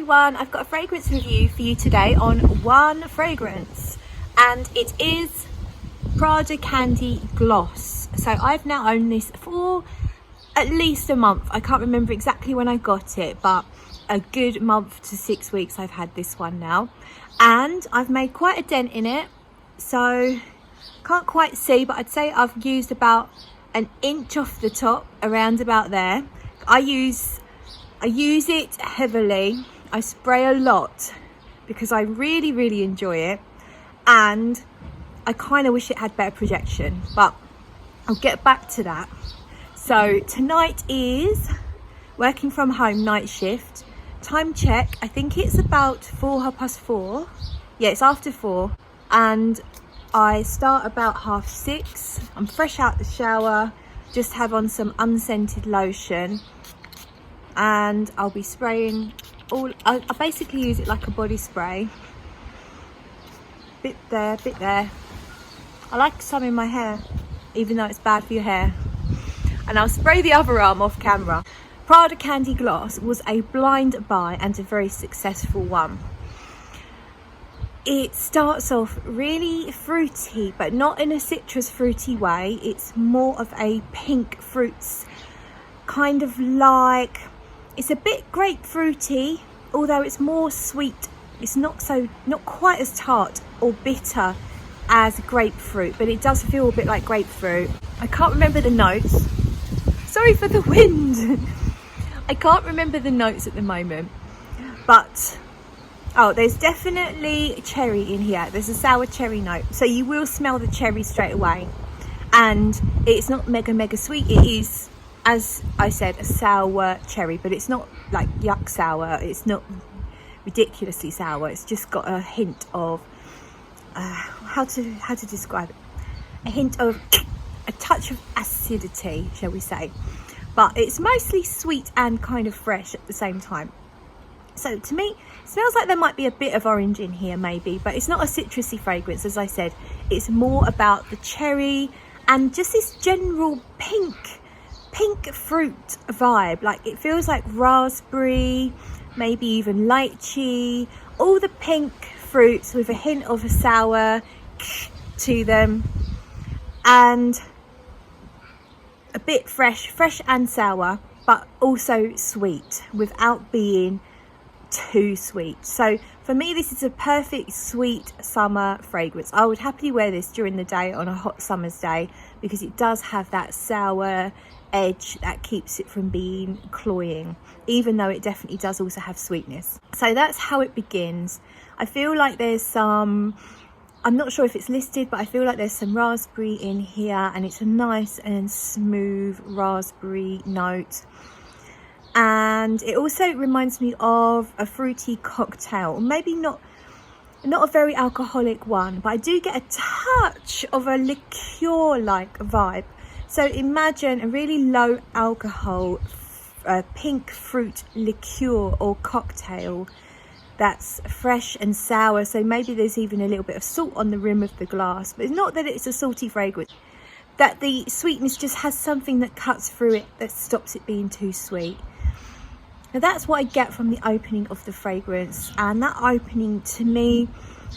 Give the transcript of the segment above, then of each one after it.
everyone, I've got a fragrance review for you today on one fragrance, and it is Prada Candy Gloss. So I've now owned this for at least a month. I can't remember exactly when I got it, but a good month to 6 weeks I've had this one now, and I've made quite a dent in it, so can't quite see, but I'd say I've used about an inch off the top, around about there. I use it heavily. I spray a lot because I really enjoy it, and I kind of wish it had better projection, but I'll get back to that. So tonight is working from home night shift. Time check, I think it's about 4:30. Yeah, it's after 4, and I start about 6:30. I'm fresh out the shower, just have on some unscented lotion, and I'll be spraying all. I basically use it like a body spray. Bit there, bit there. I like some in my hair, even though it's bad for your hair. And I'll spray the other arm off camera. Prada Candy Gloss was a blind buy and a very successful one. It starts off really fruity, but not in a citrus fruity way. It's more of a pink fruits, kind of like, it's a bit grapefruity, although it's more sweet. It's not quite as tart or bitter as grapefruit, but it does feel a bit like grapefruit. I can't remember the notes. Sorry for the wind. I can't remember the notes at the moment, but oh, there's definitely cherry in here. There's a sour cherry note, so you will smell the cherry straight away. And it's not mega sweet. It is, as I said, a sour cherry, but it's not like yuck sour. It's not ridiculously sour. It's just got a hint of how to describe it. A hint of a touch of acidity, shall we say? But it's mostly sweet and kind of fresh at the same time. So to me, it smells like there might be a bit of orange in here maybe, but it's not a citrusy fragrance. As I said, it's more about the cherry and just this general pink fruit vibe. Like, it feels like raspberry, maybe even lychee, all the pink fruits with a hint of a sour to them, and a bit fresh and sour, but also sweet without being too sweet. So for me, this is a perfect sweet summer fragrance. I would happily wear this during the day on a hot summer's day, because it does have that sour edge that keeps it from being cloying, even though it definitely does also have sweetness. So that's how it begins. I feel like there's some, I'm not sure if it's listed, but I feel like there's some raspberry in here, and it's a nice and smooth raspberry note. And it also reminds me of a fruity cocktail, maybe not a very alcoholic one, but I do get a touch of a liqueur-like vibe. So imagine a really low alcohol pink fruit liqueur or cocktail that's fresh and sour. So maybe there's even a little bit of salt on the rim of the glass, but it's not that it's a salty fragrance, that the sweetness just has something that cuts through it that stops it being too sweet. Now that's what I get from the opening of the fragrance, and that opening to me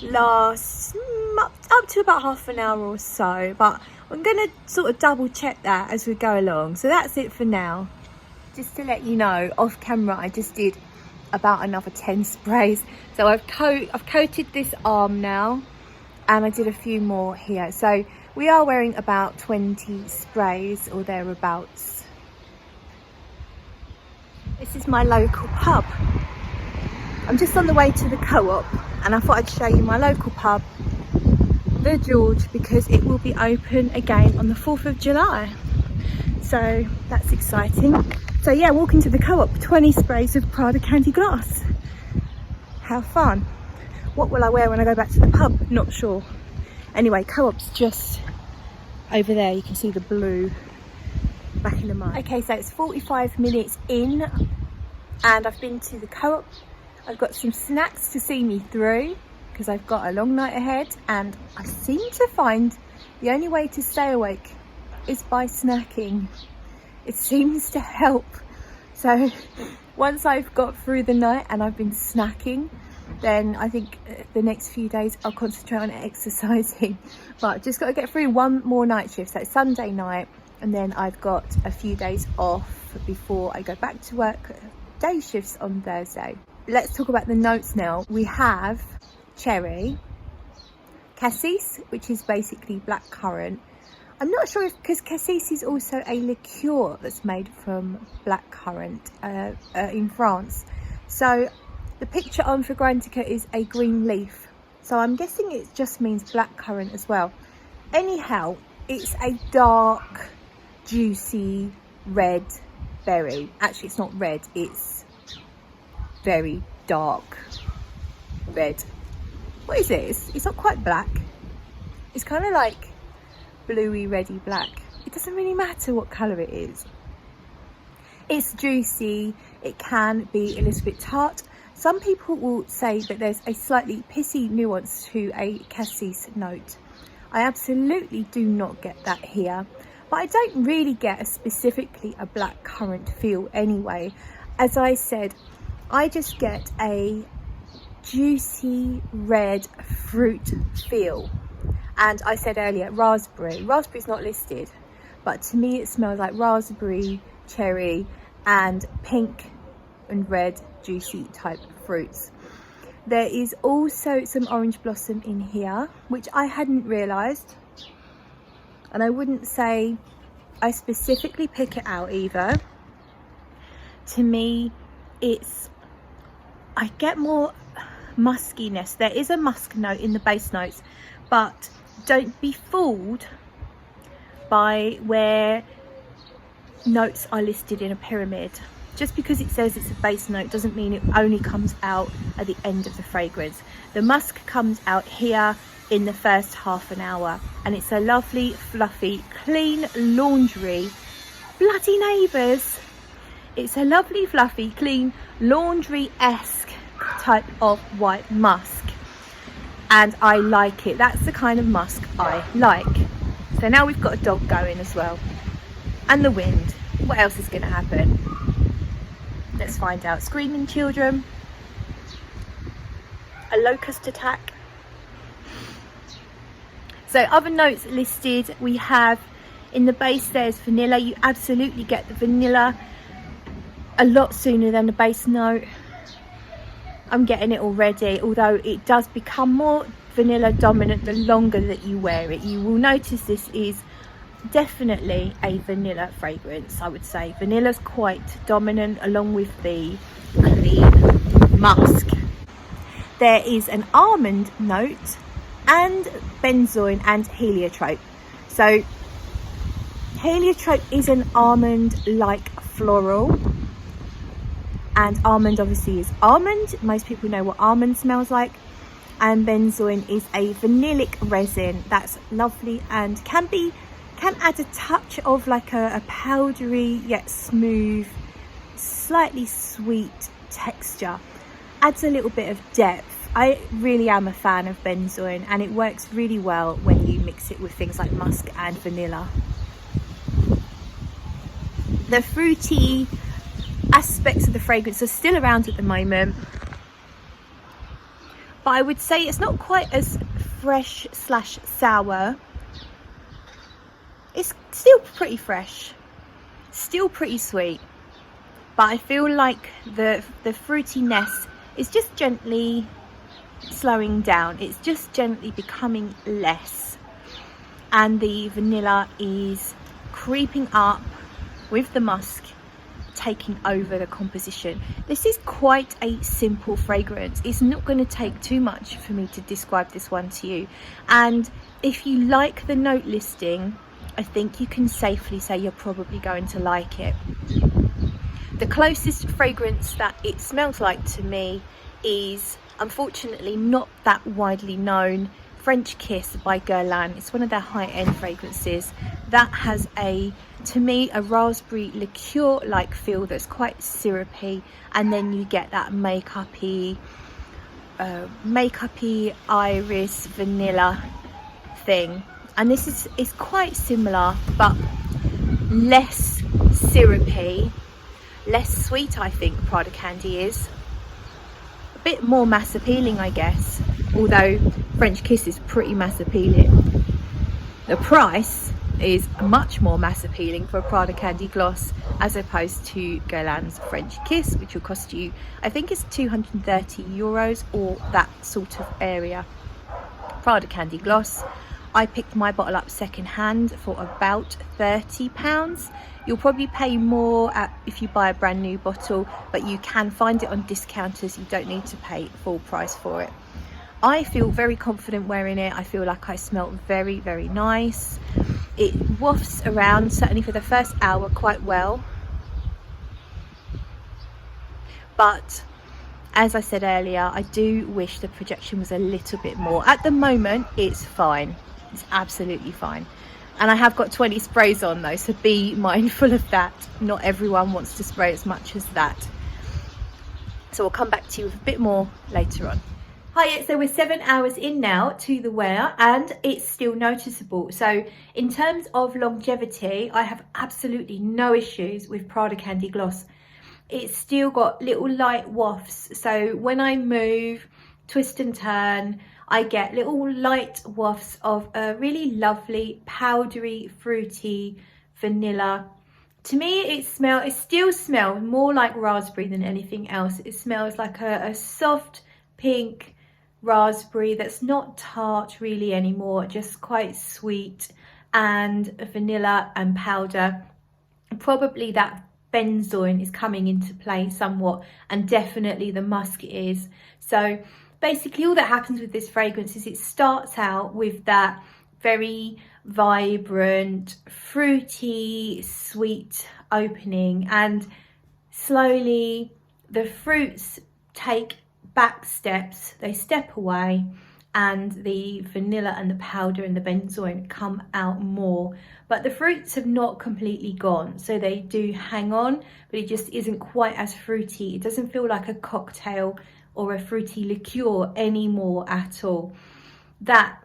lasts up to about half an hour or so, but I'm going to sort of double check that as we go along. So that's it for now. Just to let you know, off camera I just did about another 10 sprays. So I've coated this arm now, and I did a few more here. So we are wearing about 20 sprays or thereabouts. This is my local pub. I'm just on the way to the co-op, and I thought I'd show you my local pub, the George, because it will be open again on the 4th of July. So that's exciting. So yeah, walking to the co-op, 20 sprays of Prada Candy Gloss. How fun. What will I wear when I go back to the pub? Not sure. Anyway, co-op's just over there. You can see the blue back in the mud. Okay, so it's 45 minutes in, and I've been to the co-op. I've got some snacks to see me through, because I've got a long night ahead, and I seem to find the only way to stay awake is by snacking. It seems to help. So once I've got through the night and I've been snacking, then I think the next few days I'll concentrate on exercising. But just got to get through one more night shift, so it's Sunday night, and then I've got a few days off before I go back to work day shifts on Thursday. Let's talk about the notes now. We have cherry, cassis, which is basically blackcurrant. I'm not sure if, because cassis is also a liqueur that's made from blackcurrant in France. So the picture on Fragrantica is a green leaf, so I'm guessing it just means blackcurrant as well. Anyhow, it's a dark, juicy red berry. Actually, it's not red, it's very dark red. What is this? It's not quite black. It's kind of like bluey, reddy black. It doesn't really matter what colour it is. It's juicy. It can be a little bit tart. Some people will say that there's a slightly pissy nuance to a cassis note. I absolutely do not get that here, but I don't really get specifically a blackcurrant feel anyway. As I said, I just get a juicy red fruit feel. And I said earlier, raspberry. Raspberry's not listed, but to me it smells like raspberry, cherry, and pink and red juicy type fruits. There is also some orange blossom in here, which I hadn't realised. And I wouldn't say I specifically pick it out either. To me, I get more muskiness. There is a musk note in the base notes, but don't be fooled by where notes are listed in a pyramid. Just because it says it's a base note doesn't mean it only comes out at the end of the fragrance. The musk comes out here in the first half an hour, and it's a lovely, fluffy, clean laundry. Bloody neighbours! It's a lovely, fluffy, clean, laundry-esque type of white musk. And I like it. That's the kind of musk I like. So now we've got a dog going as well. And the wind. What else is going to happen? Let's find out. Screaming children. A locust attack. So other notes listed, we have in the base there's vanilla. You absolutely get the vanilla a lot sooner than the base note. I'm getting it already, although it does become more vanilla dominant the longer that you wear it. You will notice this is definitely a vanilla fragrance. I would say vanilla's quite dominant along with the clean musk. There is an almond note and benzoin and heliotrope. So heliotrope is an almond like floral, and almond obviously is almond. Most people know what almond smells like. And benzoin is a vanillic resin that's lovely and can add a touch of like a powdery yet smooth, slightly sweet texture. Adds a little bit of depth. I really am a fan of benzoin, and it works really well when you mix it with things like musk and vanilla. The fruity aspects of the fragrance are still around at the moment, but I would say it's not quite as fresh / sour. It's still pretty fresh, still pretty sweet, but I feel like the fruitiness is just gently slowing down. It's just gently becoming less, and the vanilla is creeping up with the musk taking over the composition. This is quite a simple fragrance. It's not going to take too much for me to describe this one to you, and if you like the note listing, I think you can safely say you're probably going to like it. The closest fragrance that it smells like to me is unfortunately not that widely known French Kiss by Guerlain. It's one of their high-end fragrances that has to me a raspberry liqueur like feel that's quite syrupy, and then you get that makeup-y iris vanilla thing, and this is quite similar but less syrupy, less sweet, I think, Prada Candy is. A bit more mass appealing, I guess, although French Kiss is pretty mass appealing. The price is much more mass appealing for a Prada Candy Gloss as opposed to Guerlain's French Kiss, which will cost you, I think it's €230 or that sort of area. Prada Candy Gloss, I picked my bottle up second hand for about £30. You'll probably pay more if you buy a brand new bottle, but you can find it on discounters. You don't need to pay full price for it. I feel very confident wearing it. I feel like I smell very, very nice. It wafts around, certainly for the first hour, quite well. But as I said earlier, I do wish the projection was a little bit more. At the moment, it's fine. It's absolutely fine. And I have got 20 sprays on though, so be mindful of that. Not everyone wants to spray as much as that. So I'll come back to you with a bit more later on. Hi, so we're 7 hours in now to the wear and it's still noticeable. So in terms of longevity, I have absolutely no issues with Prada Candy Gloss. It's still got little light wafts. So when I move, twist and turn, I get little light wafts of a really lovely, powdery, fruity vanilla. To me, it still smells more like raspberry than anything else. It smells like a soft pink raspberry that's not tart really anymore, just quite sweet, and vanilla and powder. Probably that benzoin is coming into play somewhat, and definitely the musk is. So basically all that happens with this fragrance is it starts out with that very vibrant, fruity, sweet opening, and slowly the fruits take back steps, they step away, and the vanilla and the powder and the benzoin come out more. But the fruits have not completely gone, so they do hang on, but it just isn't quite as fruity. It doesn't feel like a cocktail or a fruity liqueur anymore at all. That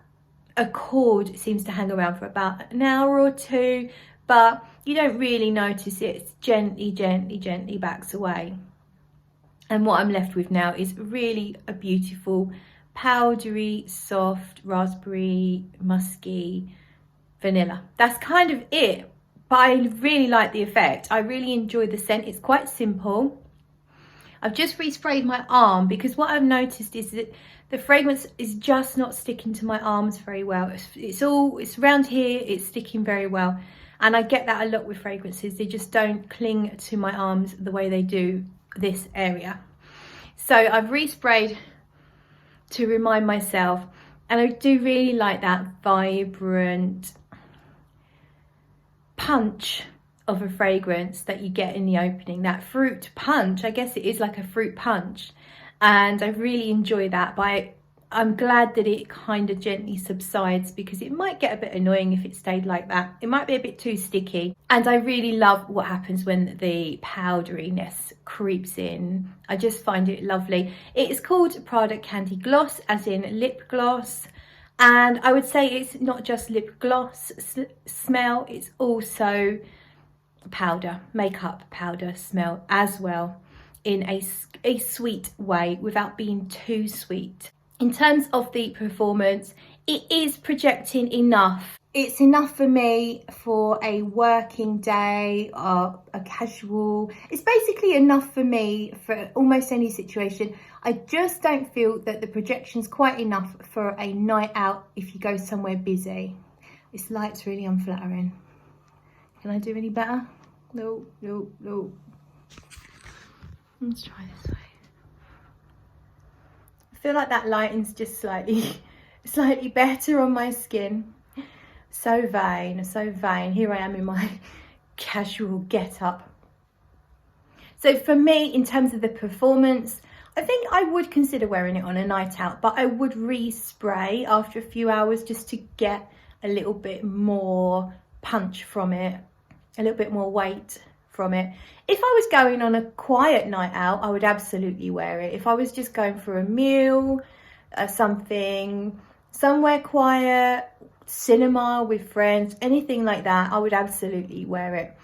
accord seems to hang around for about an hour or two, but you don't really notice it. It's gently backs away. And what I'm left with now is really a beautiful, powdery, soft, raspberry, musky vanilla. That's kind of it, but I really like the effect. I really enjoy the scent. It's quite simple. I've just resprayed my arm because what I've noticed is that the fragrance is just not sticking to my arms very well. It's around here, it's sticking very well. And I get that a lot with fragrances. They just don't cling to my arms the way they do this area. So I've resprayed to remind myself, and I do really like that vibrant punch of a fragrance that you get in the opening, that fruit punch. I guess it is like a fruit punch, and I really enjoy that. But I'm glad that it kind of gently subsides, because it might get a bit annoying if it stayed like that. It might be a bit too sticky. And I really love what happens when the powderiness creeps in. I just find it lovely. It is called Prada Candy Gloss, as in lip gloss. And I would say it's not just lip gloss smell, it's also powder, makeup powder smell as well, in a sweet way without being too sweet. In terms of the performance, it is projecting enough. It's enough for me for a working day or a casual. It's basically enough for me for almost any situation. I just don't feel that the projection's quite enough for a night out if you go somewhere busy. This light's really unflattering. Can I do any better? No. Let's try this way. I feel like that lighting's just slightly better on my skin. So vain. Here I am in my casual get-up. So for me, in terms of the performance, I think I would consider wearing it on a night out, but I would respray after a few hours just to get a little bit more punch from it, a little bit more weight from it. If I was going on a quiet night out, I would absolutely wear it. If I was just going for a meal, somewhere quiet, cinema with friends, anything like that, I would absolutely wear it.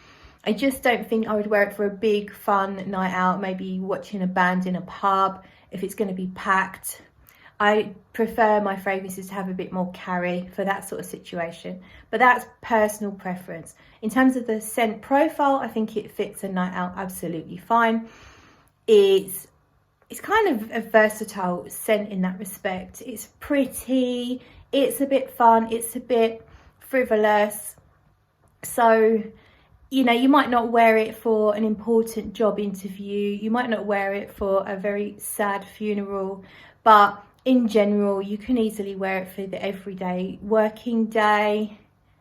I just don't think I would wear it for a big fun night out, maybe watching a band in a pub if it's going to be packed. I prefer my fragrances to have a bit more carry for that sort of situation, but that's personal preference. In terms of the scent profile, I think it fits a night out absolutely fine. It's kind of a versatile scent in that respect. It's pretty, it's a bit fun, it's a bit frivolous. So, you know, you might not wear it for an important job interview, you might not wear it for a very sad funeral, but in general, you can easily wear it for the everyday working day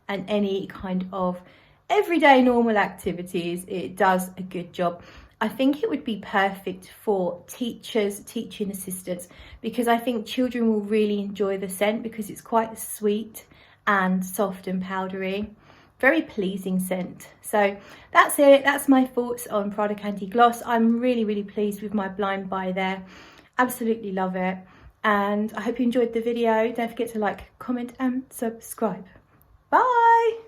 and any kind of everyday normal activities. It does a good job. I think it would be perfect for teachers, teaching assistants, because I think children will really enjoy the scent because it's quite sweet and soft and powdery. Very pleasing scent. So that's it. That's my thoughts on Prada Candy Gloss. I'm really, really pleased with my blind buy there. Absolutely love it. And I hope you enjoyed the video. Don't forget to like, comment and subscribe. Bye.